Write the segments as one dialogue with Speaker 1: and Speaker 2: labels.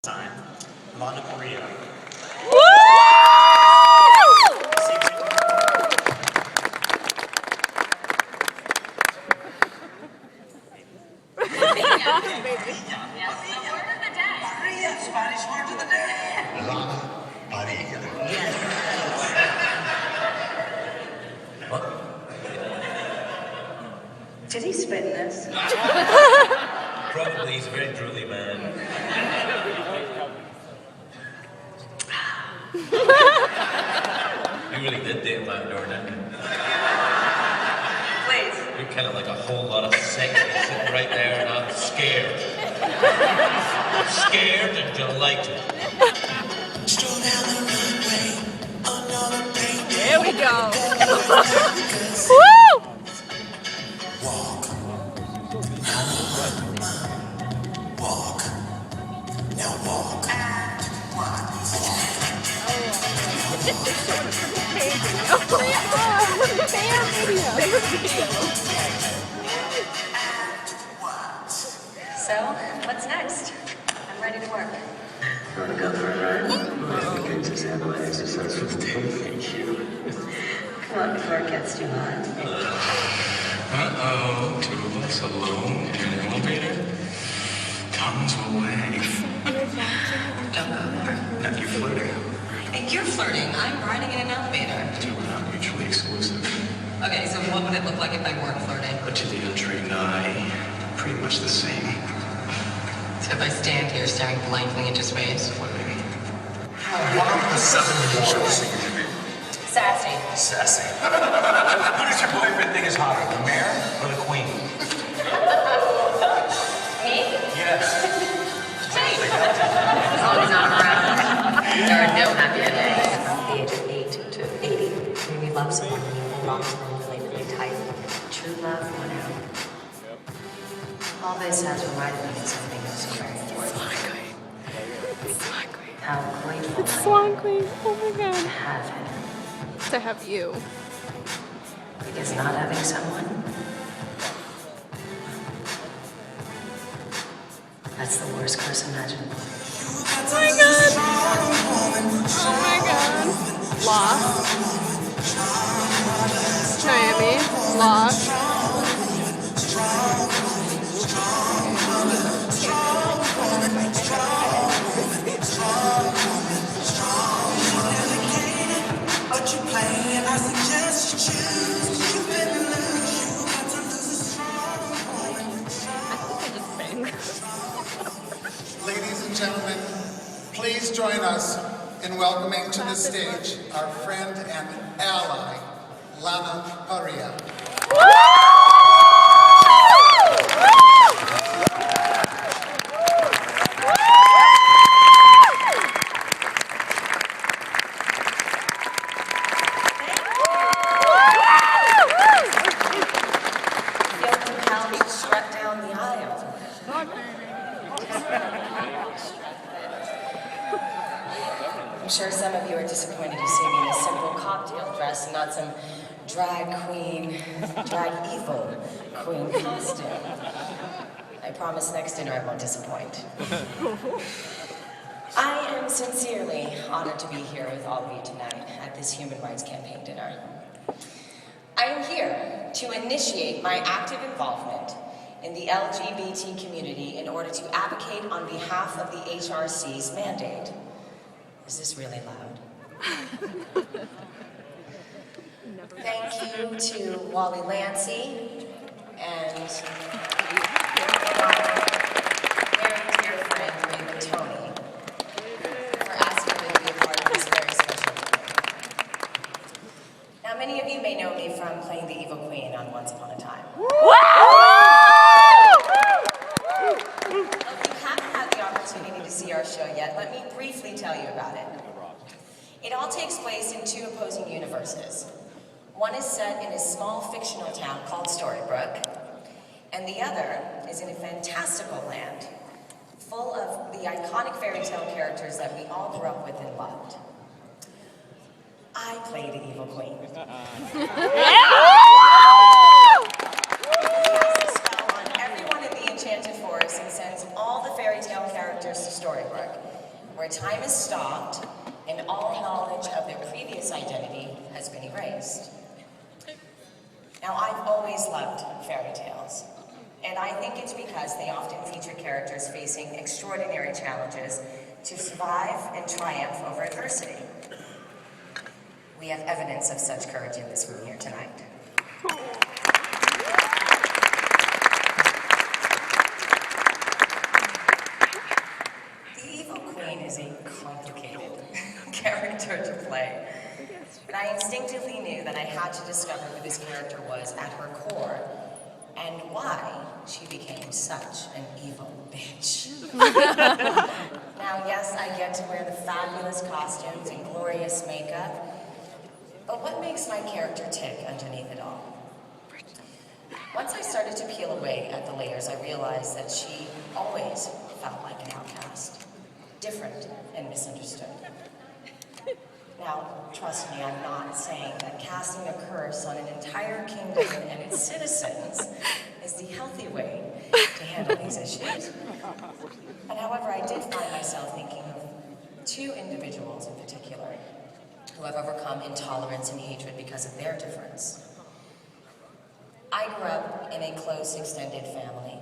Speaker 1: Time, Lana Parrilla.
Speaker 2: Parrilla, Spanish word of the day.
Speaker 3: Lana Parrilla.
Speaker 2: What? Did he spit in this?
Speaker 4: Probably, he's a very drooly man. You really did date that door, didn't you?
Speaker 2: Please.
Speaker 4: You're kind of like a whole lot of sex sitting right there, and I'm scared. Scared and delighted.
Speaker 5: There we go. Woo!
Speaker 3: Walk. Now walk.
Speaker 2: So, what's next? I'm ready to work.
Speaker 6: Want to go for a ride? I think I just had my exercise for the day. Thank you.
Speaker 2: Come on before it gets too hot.
Speaker 7: Uh-oh, two of us alone in an elevator? Tongues will wag.
Speaker 2: Don't go there.
Speaker 7: Now you're flirting.
Speaker 2: Hey, you're flirting. I'm riding in an elevator.
Speaker 7: So we're not mutually exclusive.
Speaker 2: Okay, so what would it look like if I weren't flirting?
Speaker 7: But to the untrained eye, pretty much the same.
Speaker 2: So if I stand here staring blankly into space?
Speaker 7: Flirting.
Speaker 3: One of the 7 wars.
Speaker 2: Sassy.
Speaker 3: Sassy. Who does your boyfriend think is hotter, the mayor or the queen?
Speaker 2: Me?
Speaker 3: Yes.
Speaker 2: As long as I'm around, there are no happy endings. From the age of 8 to 80, when we love someone, we hold on to them relatedly tight. True love won out. All this has reminded me of something so very important. How grateful
Speaker 5: It's
Speaker 2: I
Speaker 5: Swan Queen. Oh my
Speaker 2: am to
Speaker 5: god.
Speaker 2: have him.
Speaker 5: To have you.
Speaker 2: Because not having someone, that's the worst curse imaginable.
Speaker 5: Oh my god. Oh my god. Lost. Miami. Lost.
Speaker 3: But you play, and I suggest you choose. You better lose, you got to lose a strong woman.
Speaker 8: Ladies and gentlemen, please join us in welcoming to the stage our friend and ally, Lana Parrilla.
Speaker 2: Feel compelled to strut down the aisle. I'm sure some of you are disappointed to see me in a simple cocktail dress and not some drag evil queen costume. I promise next dinner I won't disappoint. I am sincerely honored to be here with all of you tonight at this Human Rights Campaign dinner. I am here to initiate my active involvement in the LGBT community in order to advocate on behalf of the HRC's mandate. Is this really loud? Thank you to Wally Lancey and my very dear friend Raymond Tony for asking me to be a part of this very special evening. Now, many of you may know me from playing the evil queen on Once Upon a Time. If you haven't had the opportunity to see our show yet, let me briefly tell you about it. It all takes place in 2 opposing universes. One is set in a small fictional town called Storybrooke, and the other is in a fantastical land full of the iconic fairy tale characters that we all grew up with and loved. I play the evil queen. He casts a spell on everyone in the Enchanted Forest and sends all the fairy tale characters to Storybrooke. where time is stopped and all knowledge of their previous identity has been erased. Now, I've always loved fairy tales, and I think it's because they often feature characters facing extraordinary challenges to survive and triumph over adversity. We have evidence of such courage in this room here tonight. The Evil Queen is a complicated character to play, but I instinctively knew that I had to discover who this character was at her core and why she became such an evil bitch. Now, yes, I get to wear the fabulous costumes and glorious makeup, but what makes my character tick underneath it all? Once I started to peel away at the layers, I realized that she always felt like an outcast, different and misunderstood. Now, trust me, I'm not saying that casting a curse on an entire kingdom and its citizens is the healthy way to handle these issues. But however, I did find myself thinking of two individuals in particular who have overcome intolerance and hatred because of their difference. I grew up in a close, extended family,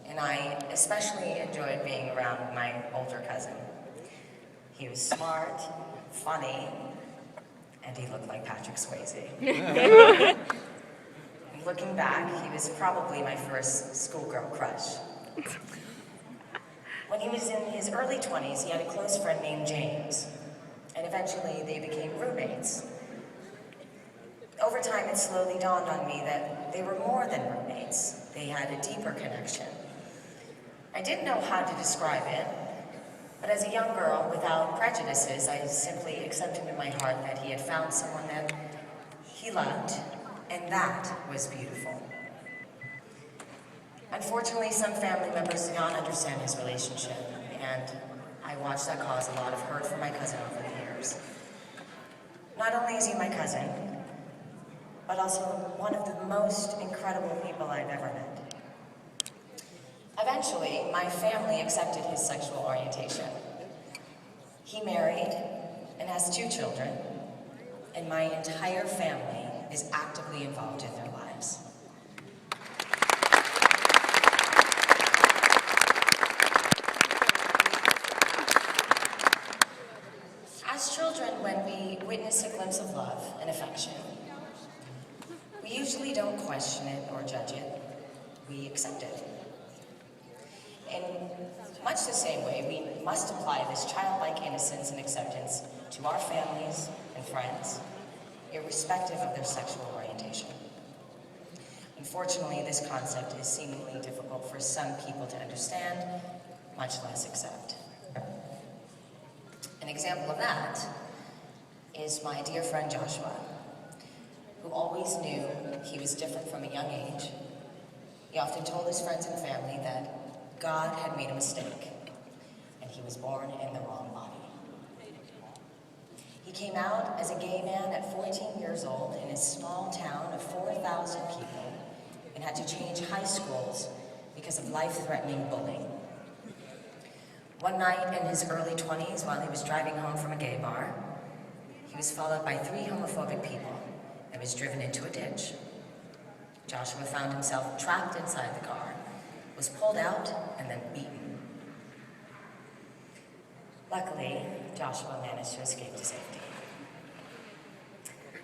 Speaker 2: and I especially enjoyed being around my older cousin. He was smart, funny, and he looked like Patrick Swayze. Looking back, he was probably my first schoolgirl crush. When he was in his early 20s, he had a close friend named James, and eventually they became roommates. Over time, it slowly dawned on me that they were more than roommates. They had a deeper connection. I didn't know how to describe it, but as a young girl without prejudices, I simply accepted in my heart that he had found someone that he loved, and that was beautiful. Unfortunately, some family members did not understand his relationship, and I watched that cause a lot of hurt for my cousin over the years. Not only is he my cousin, but also one of the most incredible people I've ever met. Eventually, my family accepted his sexual orientation. He married and has 2 children, and my entire family is actively involved in their lives. As children, when we witness a glimpse of love and affection, we usually don't question it or judge it, we accept it. In much the same way, we must apply this childlike innocence and acceptance to our families and friends, irrespective of their sexual orientation. Unfortunately, this concept is seemingly difficult for some people to understand, much less accept. An example of that is my dear friend Joshua, who always knew he was different from a young age. He often told his friends and family that God had made a mistake, and he was born in the wrong body. He came out as a gay man at 14 years old in a small town of 4,000 people and had to change high schools because of life-threatening bullying. One night in his early 20s, while he was driving home from a gay bar, he was followed by 3 homophobic people and was driven into a ditch. Joshua found himself trapped inside the car, was pulled out, and then beaten. Luckily, Joshua managed to escape to safety.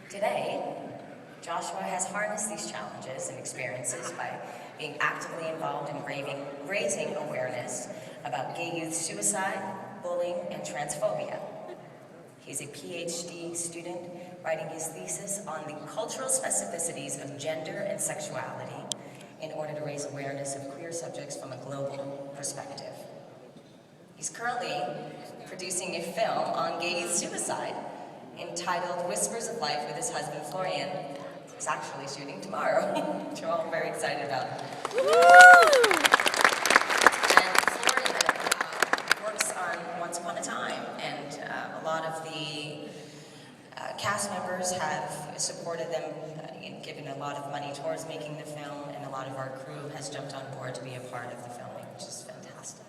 Speaker 2: Today, Joshua has harnessed these challenges and experiences by being actively involved in raising awareness about gay youth suicide, bullying, and transphobia. He's a PhD student writing his thesis on the cultural specificities of gender and sexuality in order to raise awareness of queer subjects from a global perspective. He's currently producing a film on gay youth suicide entitled Whispers of Life with his husband Florian. He's actually shooting tomorrow, which we're all very excited about. And Florian works on Once Upon a Time, and a lot of the cast members have supported them, given a lot of money towards making the film, and a lot of our crew has jumped on board to be a part of the filming, which is fantastic.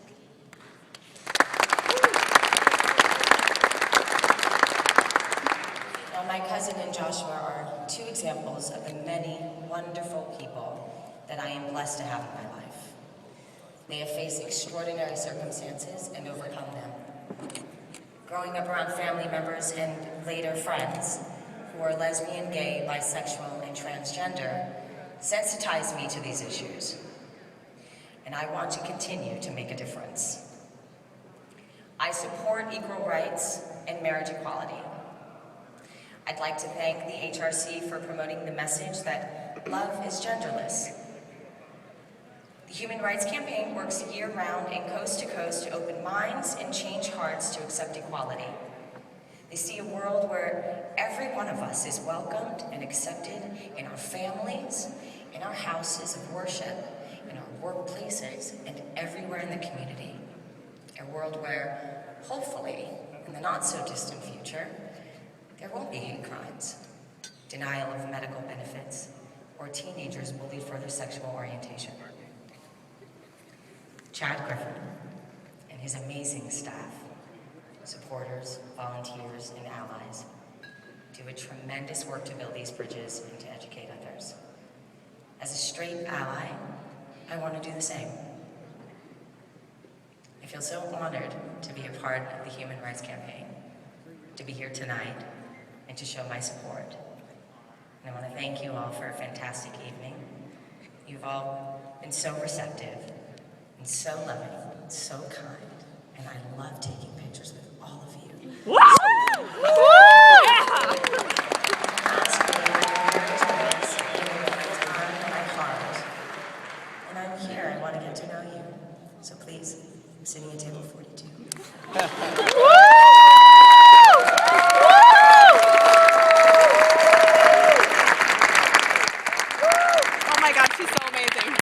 Speaker 2: examples of the many wonderful people that I am blessed to have in my life. They have faced extraordinary circumstances and overcome them. Growing up around family members and later friends who are lesbian, gay, bisexual, and transgender sensitized me to these issues. And I want to continue to make a difference. I support equal rights and marriage equality. I'd like to thank the HRC for promoting the message that love is genderless. The Human Rights Campaign works year-round and coast to coast to open minds and change hearts to accept equality. They see a world where every one of us is welcomed and accepted in our families, in our houses of worship, in our workplaces, and everywhere in the community. A world where, hopefully, in the not-so-distant future, there won't be hate crimes, denial of medical benefits, or teenagers bullied for their sexual orientation. Chad Griffin and his amazing staff, supporters, volunteers, and allies do a tremendous work to build these bridges and to educate others. As a straight ally, I want to do the same. I feel so honored to be a part of the Human Rights Campaign, to be here tonight, and to show my support. And I want to thank you all for a fantastic evening. You've all been so receptive, and so loving, and so kind, and I love taking pictures with all of you. And I'm here, I want to get to know you. So please, I'm sitting at table 42.